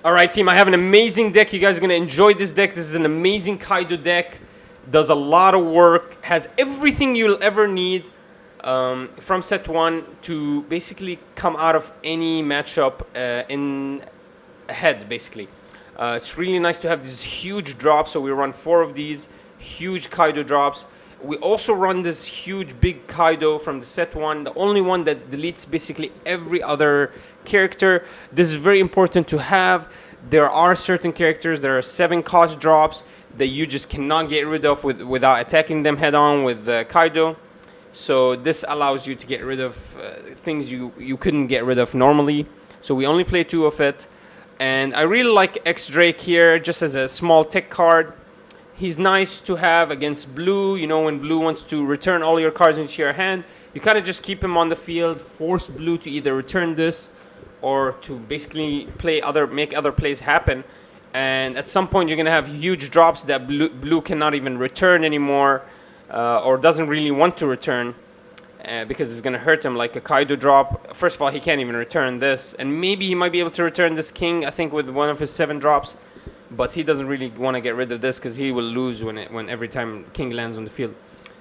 Alright team, I have an amazing deck. You guys are going to enjoy this deck. This is an amazing Kaido deck. Does a lot of work. Has everything you'll ever need from set 1 to basically come out of any matchup in ahead, basically. It's really nice to have these huge drops. So we run 4 of these huge Kaido drops. We also run this huge big Kaido from the set 1, the only one that deletes basically every other character. This is very important to have. There are certain characters, there are 7 cost drops that you just cannot get rid of without attacking them head on with Kaido. So this allows you to get rid of things you couldn't get rid of normally. So we only play 2 of it. And I really like X-Drake here just as a small tech card. He's nice to have against blue. You know, when blue wants to return all your cards into your hand, you kind of just keep him on the field, force blue to either return this or to basically make other plays happen. And at some point, you're going to have huge drops that blue cannot even return anymore or doesn't really want to return because it's going to hurt him, like a Kaido drop. First of all, he can't even return this. And maybe he might be able to return this king, I think, with one of his 7 drops. But he doesn't really want to get rid of this because he will lose when every time king lands on the field.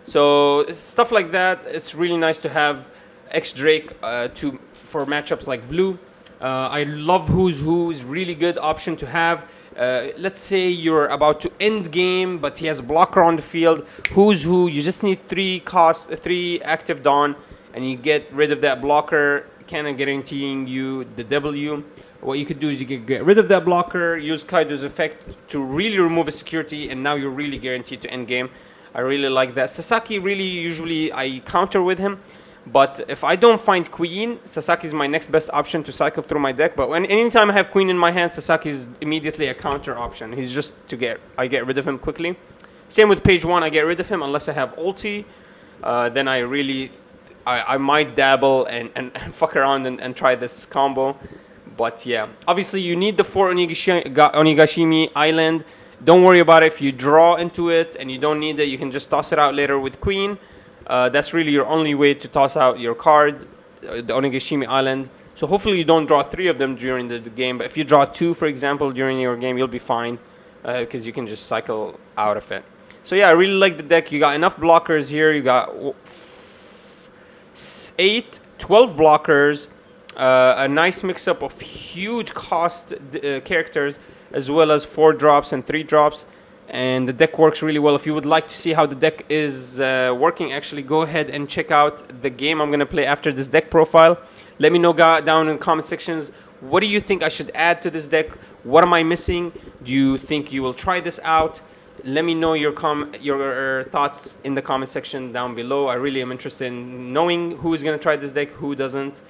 So stuff like that, it's really nice to have X-Drake for matchups like blue. I love Who's Who, is really good option to have. Let's say you're about to end game, but he has a blocker on the field. Who's Who, you just need 3 active Dawn, and you get rid of that blocker, kind of guaranteeing you the W. What you could do is you can get rid of that blocker, use Kaido's effect to really remove a security, and now you're really guaranteed to end game. I really like that. Sasaki, usually I counter with him, but if I don't find Queen, Sasaki is my next best option to cycle through my deck. But anytime I have Queen in my hand, Sasaki is immediately a counter option. He's just I get rid of him quickly. Same with page 1, I get rid of him unless I have ulti. Then I might dabble and fuck around and try this combo. But yeah, obviously you need the 4 Onigashimi Island. Don't worry about it. If you draw into it and you don't need it, you can just toss it out later with Queen. That's really your only way to toss out your card, the Onigashimi Island. So hopefully you don't draw 3 of them during the game. But if you draw 2, for example, during your game, you'll be fine because you can just cycle out of it. So yeah, I really like the deck. You got enough blockers here. You got 12 blockers. A nice mix-up of huge cost characters, as well as 4 drops and 3 drops. And the deck works really well. If you would like to see how the deck is working, actually go ahead and check out the game I'm going to play after this deck profile. Let me know down in the comment sections, what do you think I should add to this deck? What am I missing? Do you think you will try this out? Let me know your thoughts in the comment section down below. I really am interested in knowing who is going to try this deck, who doesn't,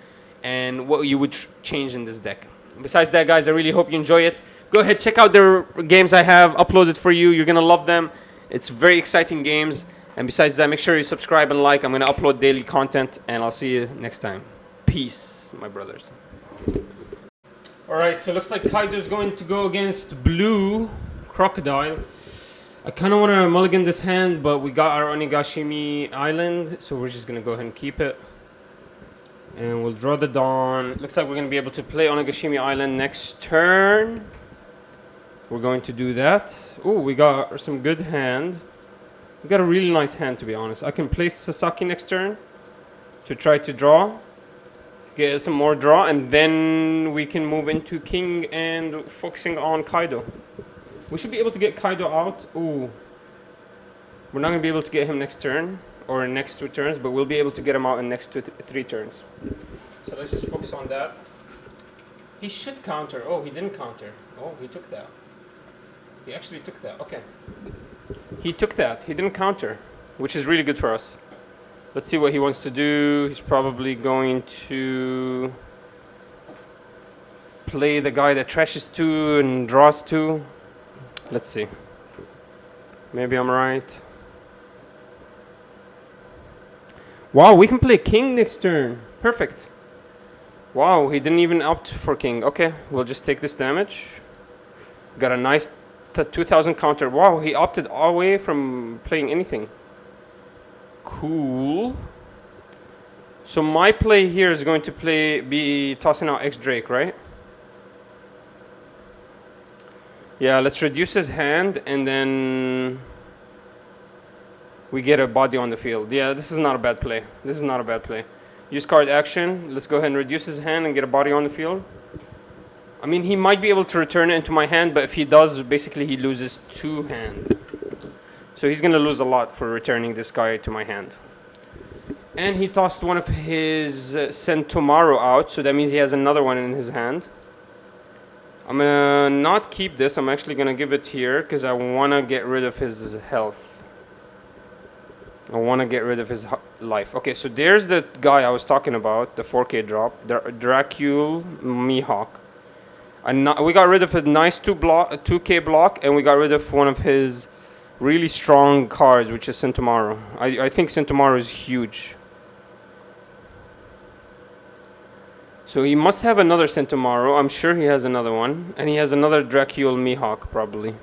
and what you would change in this deck. Besides that, guys, I really hope you enjoy it. Go ahead, check out the games I have uploaded for you. You're going to love them. It's very exciting games. And besides that, make sure you subscribe and like. I'm going to upload daily content, and I'll see you next time. Peace, my brothers. Alright, so it looks like Kaido's going to go against blue Crocodile. I kind of want to mulligan this hand, but we got our Onigashimi Island, so we're just going to go ahead and keep it. And we'll draw the Dawn. Looks like we're going to be able to play Onigashimi Island next turn. We're going to do that. Ooh, we got some good hand. We got a really nice hand, to be honest. I can play Sasaki next turn to try to draw. Get some more draw, and then we can move into King and focusing on Kaido. We should be able to get Kaido out. Ooh. We're not going to be able to get him next turn. Or in next 2 turns, but we'll be able to get him out in next 3 turns. So let's just focus on that. He should counter. Oh, he didn't counter. Oh, he took that. He actually took that. Okay. He took that. He didn't counter, which is really good for us. Let's see what he wants to do. He's probably going to play the guy that trashes 2 and draws 2. Let's see. Maybe I'm right. Wow, we can play King next turn. Perfect. Wow, he didn't even opt for King. Okay, we'll just take this damage. Got a nice 2000 counter. Wow, he opted away from playing anything. Cool. So my play here is going to be tossing out X-Drake, right? Yeah, let's reduce his hand, and then we get a body on the field. Yeah, this is not a bad play. This is not a bad play. Use card action. Let's go ahead and reduce his hand and get a body on the field. I mean, he might be able to return it into my hand, but if he does, basically he loses 2 hand. So he's going to lose a lot for returning this guy to my hand. And he tossed one of his Sentomaro out, so that means he has another one in his hand. I'm going to not keep this. I'm actually going to give it here because I want to get rid of his health. I want to get rid of his life. Okay, so there's the guy I was talking about, the 4K drop, the 𝐒𝐎𝐍𝐄𝐓. We got rid of a nice 2K block, and we got rid of one of his really strong cards, which is Sentomaro. I think Sentomaro is huge. So he must have another Sentomaro. I'm sure he has another one. And he has another 𝐒𝐎𝐍𝐄𝐓 probably.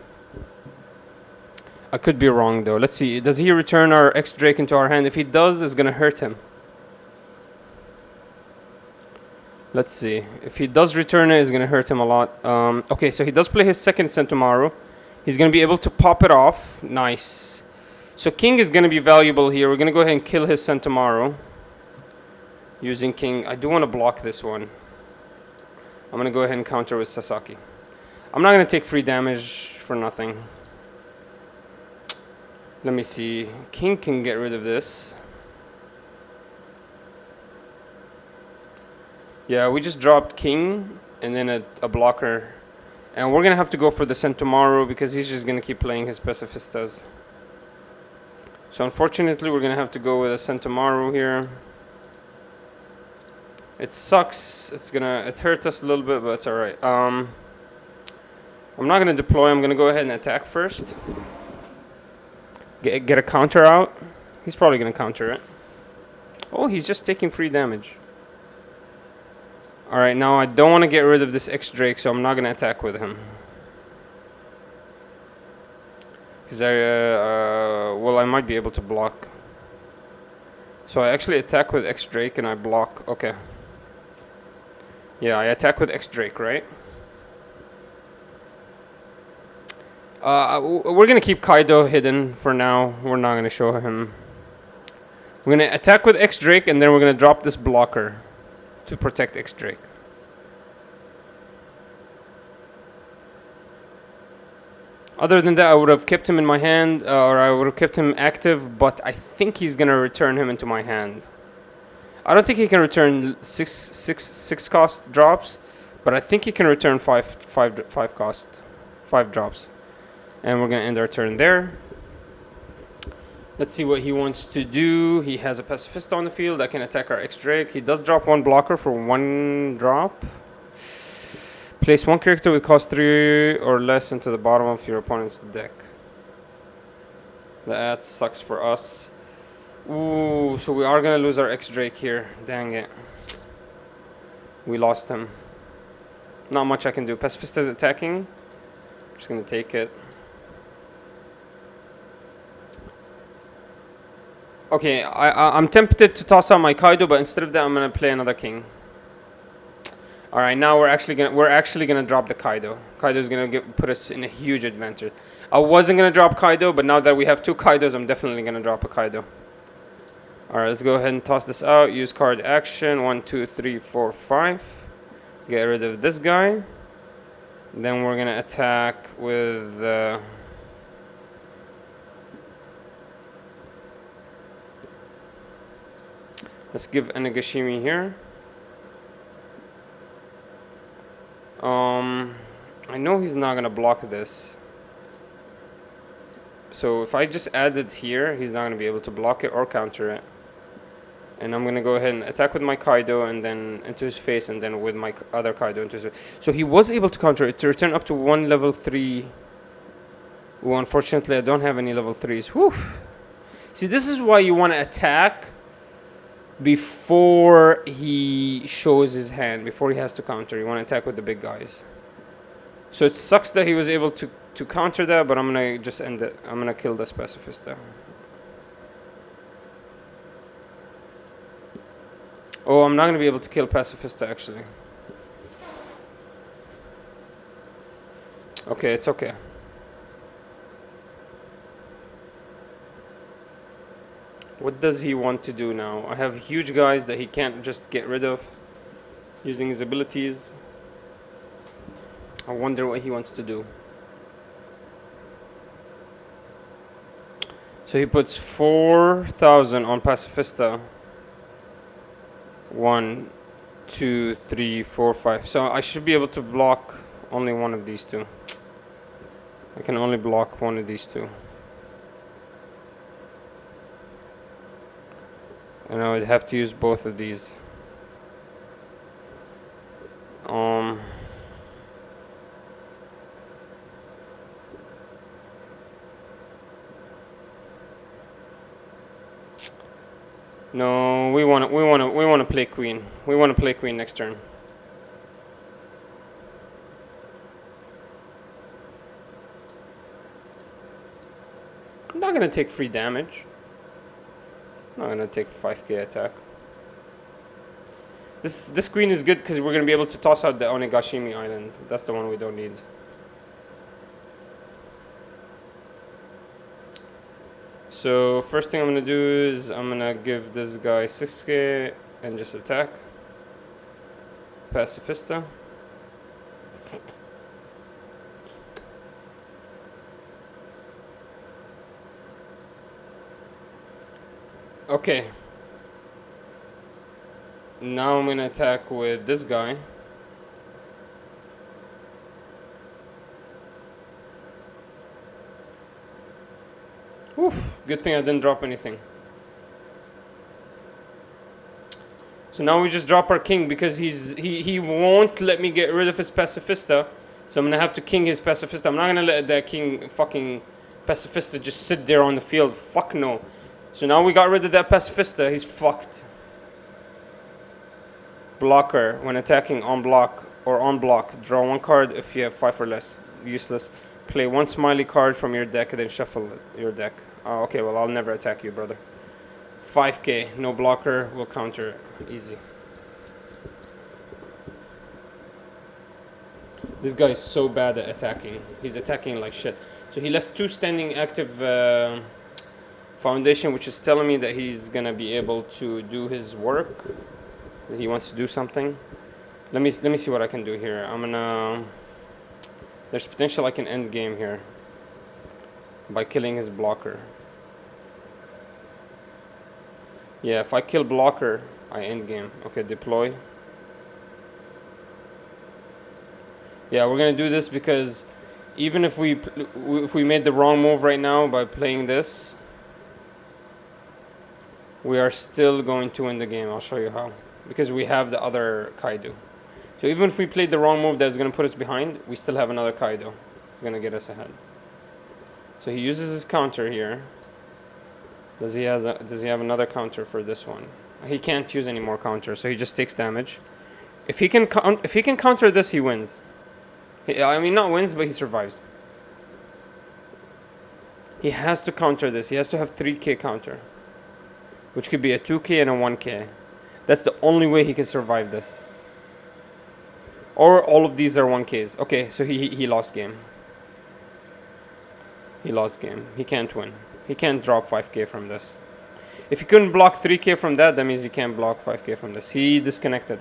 I could be wrong though. Let's see. Does he return our X-Drake into our hand? If he does, it's going to hurt him. Let's see. If he does return it, it's going to hurt him a lot. Okay, so he does play his second Sentomaro. He's going to be able to pop it off. Nice. So King is going to be valuable here. We're going to go ahead and kill his Sentomaro. Using King. I do want to block this one. I'm going to go ahead and counter with Sasaki. I'm not going to take free damage for nothing. Let me see. King can get rid of this. Yeah, we just dropped King and then a blocker. And we're going to have to go for the Sentomaro because he's just going to keep playing his Pacifistas. So unfortunately, we're going to have to go with a Sentomaro here. It sucks. It hurt us a little bit, but it's alright. I'm not going to deploy. I'm going to go ahead and attack first. Get a counter out. He's probably going to counter it. Oh, he's just taking free damage. Alright, now I don't want to get rid of this X-Drake, so I'm not going to attack with him. Because I might be able to block. So I actually attack with X-Drake and I block. Okay. Yeah, I attack with X-Drake, right? We're going to keep Kaido hidden for now. We're not going to show him. We're going to attack with X-Drake and then we're going to drop this blocker to protect X-Drake. Other than that, I would have kept him in my hand, or I would have kept him active, but I think he's going to return him into my hand. I don't think he can return six cost drops, but I think he can return five drops. And we're going to end our turn there. Let's see what he wants to do. He has a Pacifista on the field that can attack our X-Drake. He does drop one blocker for 1 drop. Place 1 character with cost 3 or less into the bottom of your opponent's deck. That sucks for us. Ooh, so we are going to lose our X-Drake here. Dang it. We lost him. Not much I can do. Pacifista is attacking. I'm just going to take it. Okay, I'm tempted to toss out my Kaido, but instead of that, I'm gonna play another King. All right, now we're actually gonna drop the Kaido. Kaido's gonna put us in a huge advantage. I wasn't gonna drop Kaido, but now that we have 2 Kaidos, I'm definitely gonna drop a Kaido. All right, let's go ahead and toss this out. Use card action. 1, 2, 3, 4, 5. Get rid of this guy. Then we're gonna attack with. Let's give Onigashimi here. I know he's not gonna block this. So if I just add it here, he's not gonna be able to block it or counter it. And I'm gonna go ahead and attack with my Kaido and then into his face, and then with my other Kaido into his face. So he was able to counter it to return up to 1 level 3. Well, unfortunately, I don't have any level 3s. Whew. See, this is why you want to attack before he shows his hand, before he has to counter. You want to attack with the big guys. So it sucks that he was able to counter that, but I'm going to just end it. I'm going to kill this Pacifista. Oh, I'm not going to be able to kill Pacifista, actually. Okay, it's okay. What does he want to do now? I have huge guys that he can't just get rid of using his abilities. I wonder what he wants to do. So he puts 4,000 on Pacifista. 1, 2, 3, 4, 5. So I should be able to block only one of these two. I can only block one of these two. And I would have to use both of these. No, we want to play queen. We want to play queen next turn. I'm not gonna take free damage. I'm not gonna take 5k attack. This queen is good because we're gonna be able to toss out the Onigashimi Island. That's the one we don't need. So first thing I'm gonna do is I'm gonna give this guy 6k and just attack. Pacifista. Okay. Now I'm gonna attack with this guy. Oof, good thing I didn't drop anything. So now we just drop our king because he won't let me get rid of his Pacifista. So I'm gonna have to king his Pacifista. I'm not gonna let that king fucking Pacifista just sit there on the field. Fuck no. So now we got rid of that Pacifista. He's fucked. Blocker. When attacking on block or on block, draw one card if you have 5 or less. Useless. Play one smiley card from your deck and then shuffle your deck. Oh, okay, well, I'll never attack you, brother. 5k, no blocker, we'll counter it. Easy. This guy is so bad at attacking. He's attacking like shit. So he left 2 standing active foundation, which is telling me that he's gonna be able to do his work. That he wants to do something. Let me see what I can do here. I'm gonna... There's potential I can end game here by killing his blocker. Yeah, if I kill blocker, I end game. Okay, deploy. Yeah, we're gonna do this because even if we made the wrong move right now by playing this, we are still going to win the game. I'll show you how. Because we have the other KAIDO. So even if we played the wrong move that's going to put us behind, we still have another KAIDO. It's going to get us ahead. So he uses his counter here. Does he have another counter for this one? He can't use any more counter, so he just takes damage. If he can counter this, he wins. I mean, not wins, but he survives. He has to counter this. He has to have 3k counter, which could be a 2k and a 1k. That's the only way he can survive this. Or all of these are 1Ks. Okay, so he lost game. He lost game. He can't win. He can't drop 5k from this. If he couldn't block 3k from that, that means he can't block 5k from this. He disconnected.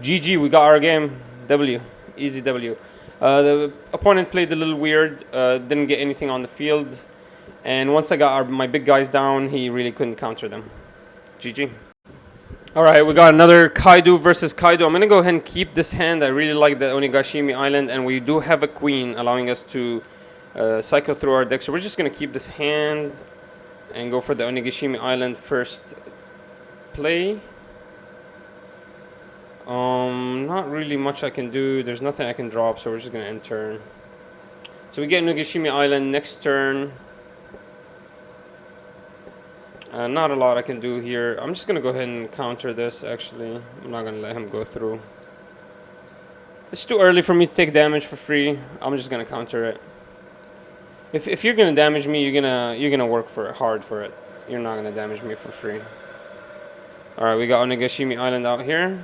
GG, we got our game. W. Easy W. The opponent played a little weird. Didn't get anything on the field. And once I got my big guys down, he really couldn't counter them. GG. Alright, we got another KAIDO versus KAIDO. I'm going to go ahead and keep this hand. I really like the Onigashimi Island, and we do have a queen allowing us to cycle through our deck. So we're just going to keep this hand and go for the Onigashimi Island first play. Not really much I can do. There's nothing I can drop, so we're just going to end turn. So we get Onigashimi Island next turn. Not a lot I can do here. I'm just going to go ahead and counter this, actually. I'm not going to let him go through. It's too early for me to take damage for free. I'm just going to counter it. If you're going to damage me, you're going to work hard for it. You're not going to damage me for free. Alright, we got Onigashimi Island out here.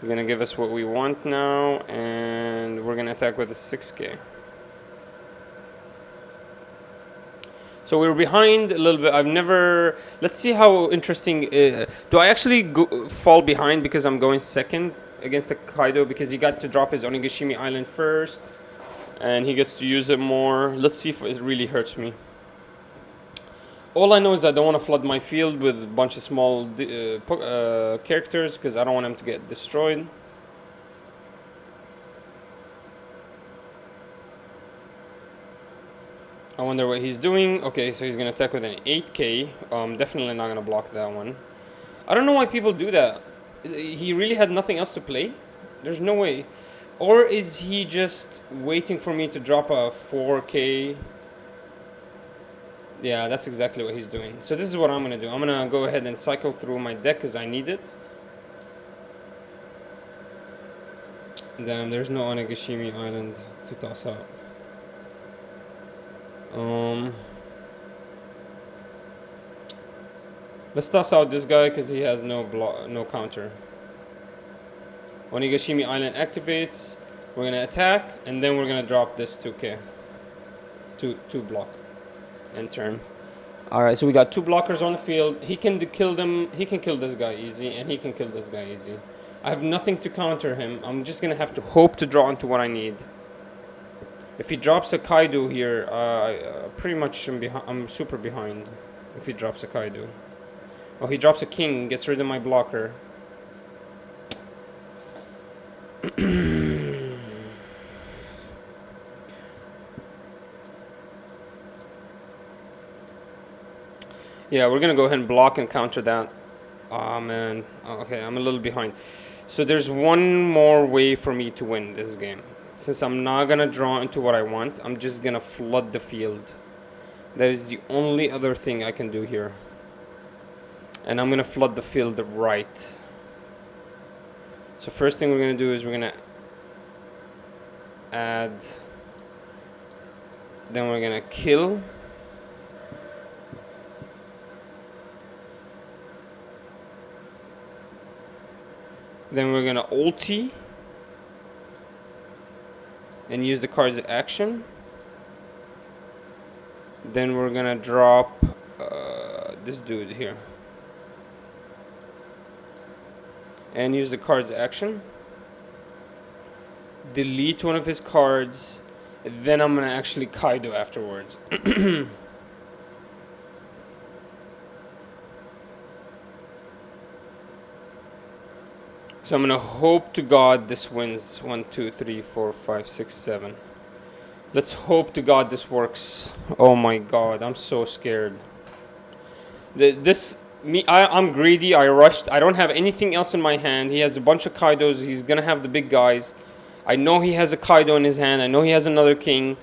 He's gonna give us what we want now, and we're gonna attack with a 6k. So we're behind a little bit. I've never... Let's see how interesting... do I actually fall behind because I'm going second against the Kaido? Because he got to drop his Onigashimi Island first, and he gets to use it more. Let's see if it really hurts me. All I know is I don't want to flood my field with a bunch of small characters, because I don't want them to get destroyed. I wonder what he's doing. Okay, so he's going to attack with an 8k. Definitely not going to block that one. I don't know why people do that. He really had nothing else to play? There's no way. Or is he just waiting for me to drop a 4k? Yeah, that's exactly what he's doing. So this is what I'm going to do. I'm going to go ahead and cycle through my deck because I need it. Damn, there's no Onigashimi Island to toss out. Let's toss out this guy because he has no counter. Onigashimi Island activates. We're gonna attack, and then we're gonna drop this 2k. Two block. And turn. Alright, so we got 2 blockers on the field. He can kill them. He can kill this guy easy, and he can kill this guy easy. I have nothing to counter him. I'm just gonna have to hope to draw into what I need. If he drops a Kaido here, pretty much I'm super behind. If he drops a Kaido. Oh, he drops a king, gets rid of my blocker. Yeah, we're gonna go ahead and block and counter that. Ah, man. Okay, I'm a little behind. So there's one more way for me to win this game. Since I'm not gonna draw into what I want, I'm just gonna flood the field. That is the only other thing I can do here. And I'm gonna flood the field right. So first thing we're gonna do is we're gonna add. Then we're gonna kill. Then we're gonna ulti. And use the card's action. Then we're gonna drop this dude here. And use the card's action. Delete one of his cards. Then I'm gonna actually Kaido afterwards. So I'm gonna hope to God this wins. 1, 2, 3, 4, 5, 6, 7. Let's hope to God this works. Oh my God, I'm so scared. I'm greedy. I rushed. I don't have anything else in my hand. He has a bunch of Kaidos. He's gonna have the big guys. I know he has a Kaido in his hand. I know he has another king.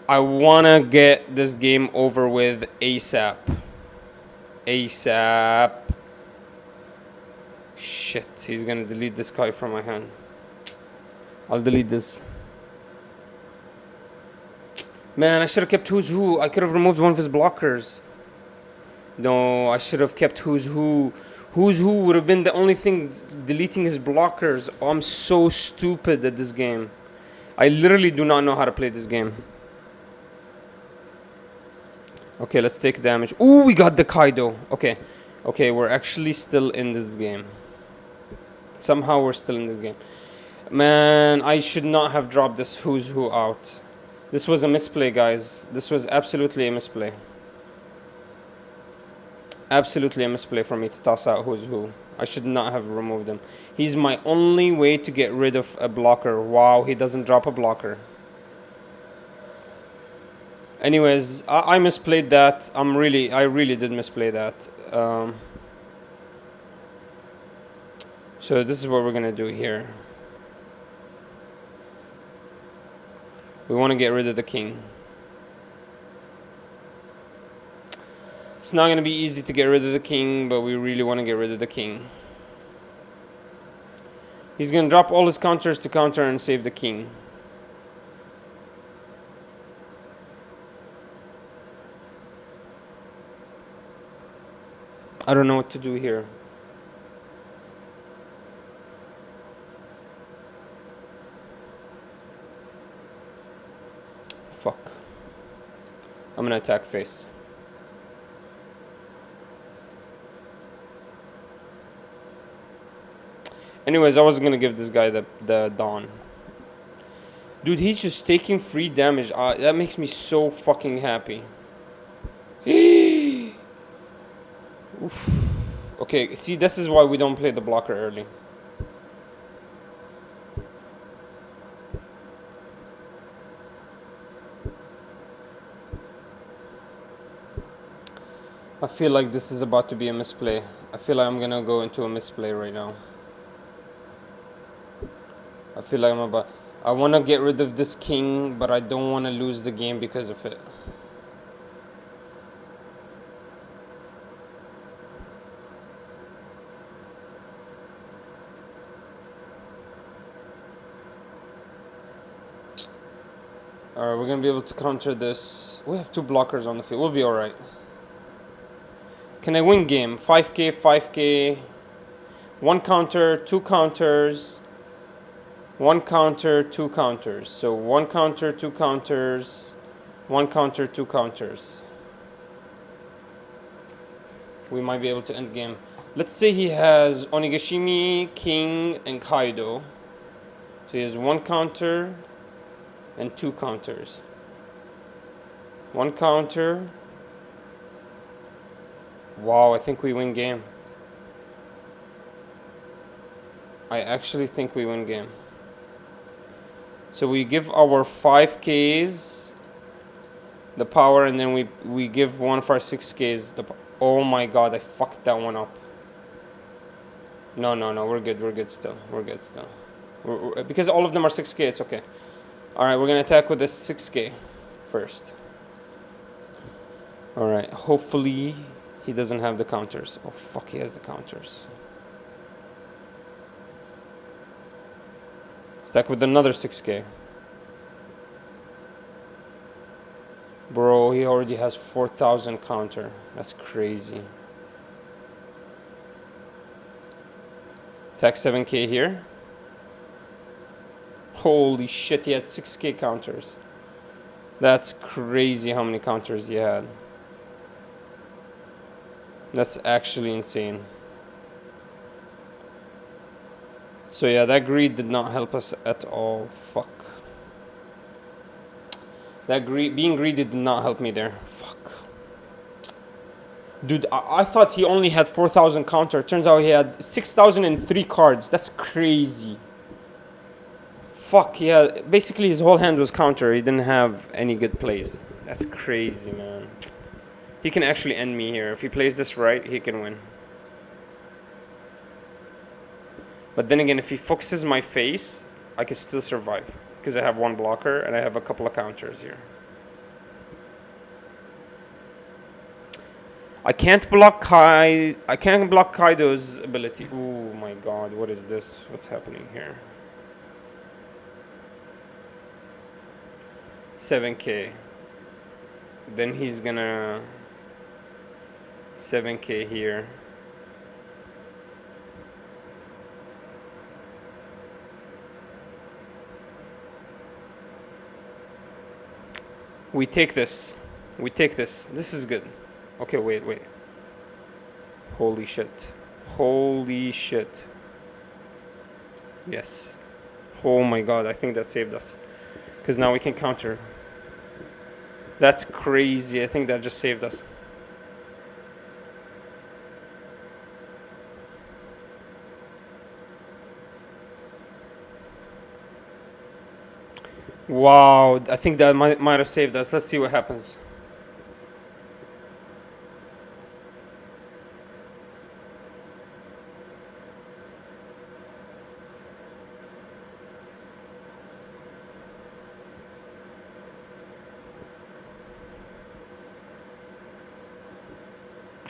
I wanna get this game over with ASAP. ASAP. Shit, he's gonna delete this guy from my hand. I'll delete this. Man, I should have kept Who's Who. I could have removed one of his blockers. No, I should have kept Who's Who. Who's Who would have been the only thing deleting his blockers. Oh, I'm so stupid at this game. I literally do not know how to play this game. Okay, let's take damage. Ooh, we got the Kaido. Okay. Okay, we're actually still in this game. Somehow we're still in this game. Man, I should not have dropped this Who's Who out. This was a misplay, guys. This was absolutely a misplay. Absolutely a misplay for me to toss out Who's Who. I should not have removed him. He's my only way to get rid of a blocker. Wow, he doesn't drop a blocker. Anyways, I misplayed that. I really did misplay that. So this is what we're gonna do here. We want to get rid of the king. It's not gonna be easy to get rid of the king, but we really want to get rid of the king. He's gonna drop all his counters to counter and save the king. I don't know what to do here. Fuck. I'm gonna attack face. Anyways, I wasn't gonna give this guy the Dawn. Dude, he's just taking free damage. That makes me so fucking happy. Oof. Okay, see, this is why we don't play the blocker early. I feel like this is about to be a misplay. I feel like I'm gonna go into a misplay right now. I feel like I want to get rid of this king, but I don't want to lose the game because of it. Alright, we're gonna be able to counter this. We have 2 blockers on the field. We'll be alright. Can I win game? 5k, 5k. 1 counter, 2 counters. 1 counter, 2 counters. So 1 counter, 2 counters. 1 counter, 2 counters. We might be able to end game. Let's say he has Onigashimi, King, and Kaido. So he has 1 counter and 2 counters. 1 counter. Wow, I think we win game. I actually think we win game. So we give our 5Ks the power, and then we give one of our 6Ks the. Oh my god, I fucked that one up. No, we're good still. We're good still. Because all of them are 6K, it's okay. Alright, we're gonna attack with the 6K first. Alright, hopefully he doesn't have the counters. Oh fuck, he has the counters. Attack with another 6K. Bro, he already has 4,000 counter. That's crazy. Attack 7K here. Holy shit, he had 6K counters. That's crazy how many counters he had. That's actually insane. So yeah, that greed did not help us at all. Fuck. That being greedy did not help me there. Fuck. Dude, I thought he only had 4,000 counter. Turns out he had 6,003 cards. That's crazy. Fuck, yeah. Basically, his whole hand was counter. He didn't have any good plays. That's crazy, man. He can actually end me here. If he plays this right, he can win. But then again, if he focuses my face, I can still survive. Because I have 1 blocker and I have a couple of counters here. I can't block Kaido's ability. Oh my god, what is this? What's happening here? 7K. Then he's gonna 7K here. We take this. We take this. This is good. Okay, wait. Holy shit. Holy shit. Yes. Oh my god, I think that saved us. Because now we can counter. That's crazy. I think that just saved us. Wow, I think that might have saved us. Let's see what happens.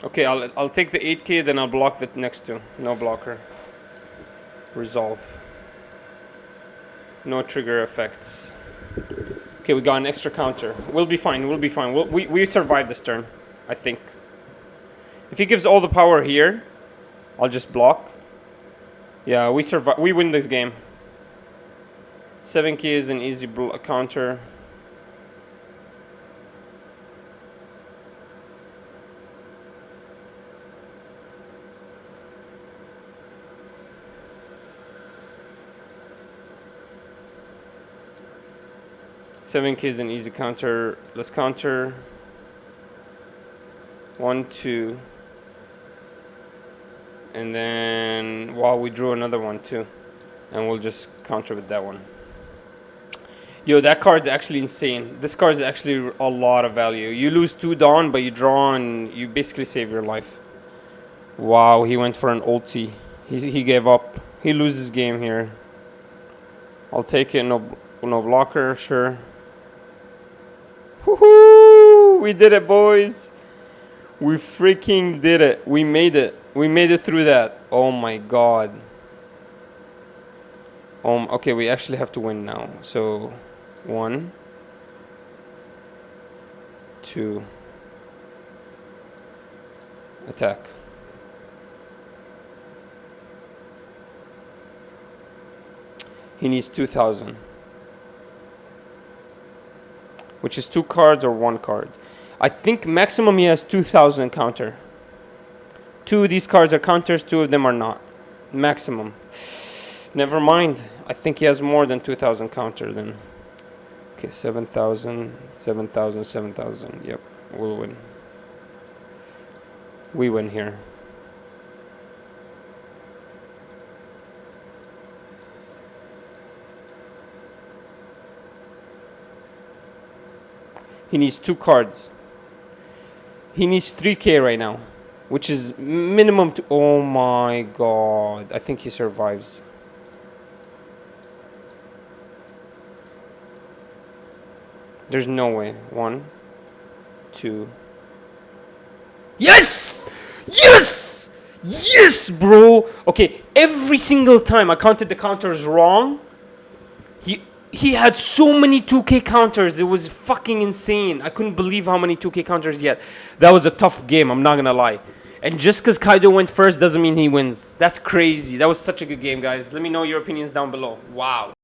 Okay, I'll take the 8K, then I'll block the next 2. No blocker. Resolve. No trigger effects. Okay, we got an extra counter. We'll be fine. We'll be fine. We survived this turn, I think. If he gives all the power here, I'll just block. Yeah, we survive. We win this game. 7K is an easy counter. 7k is an easy counter. Let's counter. 1, 2. And then, wow, we drew another one too. And we'll just counter with that one. Yo, that card's actually insane. This card is actually a lot of value. You lose 2 Dawn, but you draw and you basically save your life. Wow, he went for an ulti. He gave up. He loses game here. I'll take it. No blocker, sure. Woohoo! We did it, boys. We freaking did it. We made it. We made it through that. Oh my god. Okay, we actually have to win now. So 1, 2, attack. He needs 2,000, which is 2 cards or 1 card. I think maximum he has 2,000 counter. 2 of these cards are counters, 2 of them are not. Maximum. Never mind. I think he has more than 2,000 counter then. Okay, 7,000, 7,000, 7,000. Yep, we'll win. We win here. He needs 2 cards. He needs 3k right now, which is minimum to... Oh my god. I think he survives. There's no way. 1, 2. Yes! Yes! Yes, bro! Okay, every single time I counted the counters wrong, he had so many 2k counters. It was fucking insane. I couldn't believe how many 2k counters he had. That was a tough game, I'm not gonna lie. And just because KAIDO went first doesn't mean he wins. That's crazy. That was such a good game, guys. Let me know your opinions down below. Wow.